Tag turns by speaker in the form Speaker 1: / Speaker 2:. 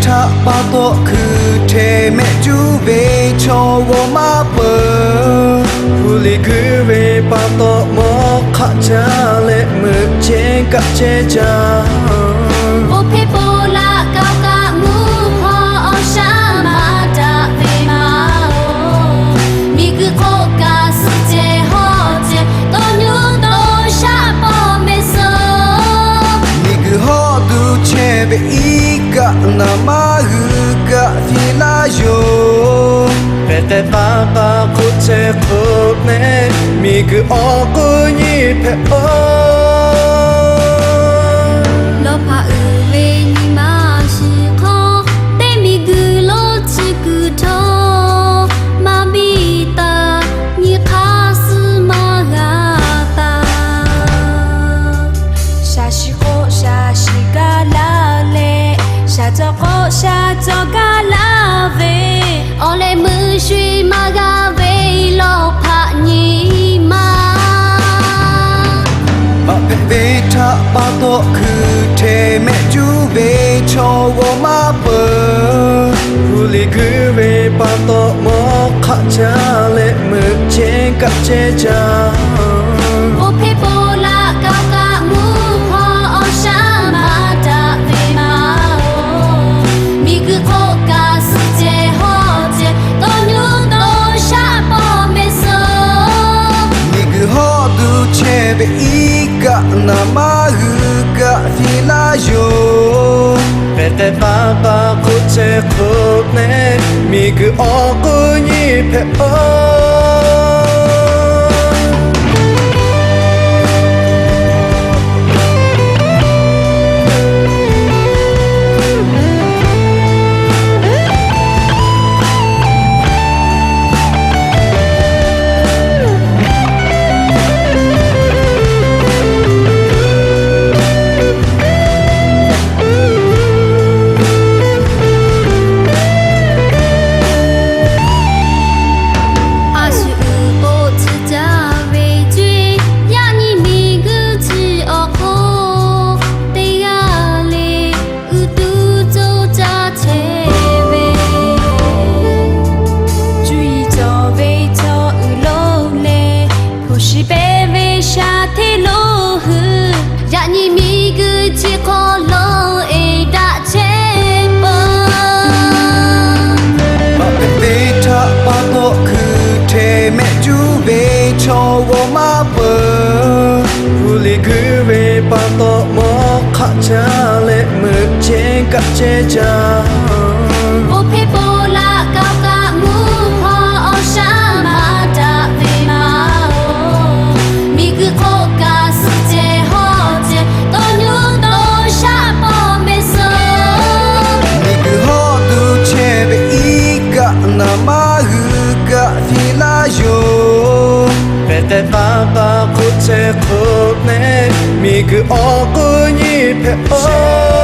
Speaker 1: ta ba to cứ thế mẹ chú về cho vô má bờ Huli cứ về ba to mò khá cha lệ mực trên cả chế cha
Speaker 2: Ô phê bồ là cao cả mũ hoa sa mà đã về mà mi cứ khó cả sự chế họ chế tôi nhớ tôi sa bỏ mê sơ
Speaker 1: mi cứ họ du chế về ý cả na ma hư cả thì la yo về te ba ba cô chế khổ nè mi cứ o cô nhị phê
Speaker 2: lo pa về ni mà si khó để mi cứ lo chỉ cứ thọ mà bi ta ni khá sự mà gà ta
Speaker 3: xa xí khô xa xí gà la lệ xa cho gà la về
Speaker 2: ô lê mưa suy mà gà về lo pa ni mà
Speaker 1: bà về ta ba to cứ thế mẹ chú về cho vô má bờ Huli cứ về ba to mò khá cha lệ mực trên cả chế cha
Speaker 2: ô phê bồ là cao cả mũ hoa sa mà đã về mà mi cứ khó cả sự chế họ chế tôi nhớ tôi sa bỏ mê sơ
Speaker 1: mi cứ họ du chế về ý cả na ma hư cả thì la yo về te ba ba cô chế khổ nè mi cứ o cô nhị phê cho vô má bờ Huli cứ về ba to mò khá cha lệ mực trên cả chế cha
Speaker 2: ô phê bồ là cao cả mũ hoa sa mà đã về mà mi cứ khó cả sự chế họ chế tôi nhớ tôi sa bỏ mê sơ
Speaker 1: mi cứ họ du chế về ý cả na ma hư cả thì la yo về te ba ba cô chế khổ nè mi cứ o cô nhị phê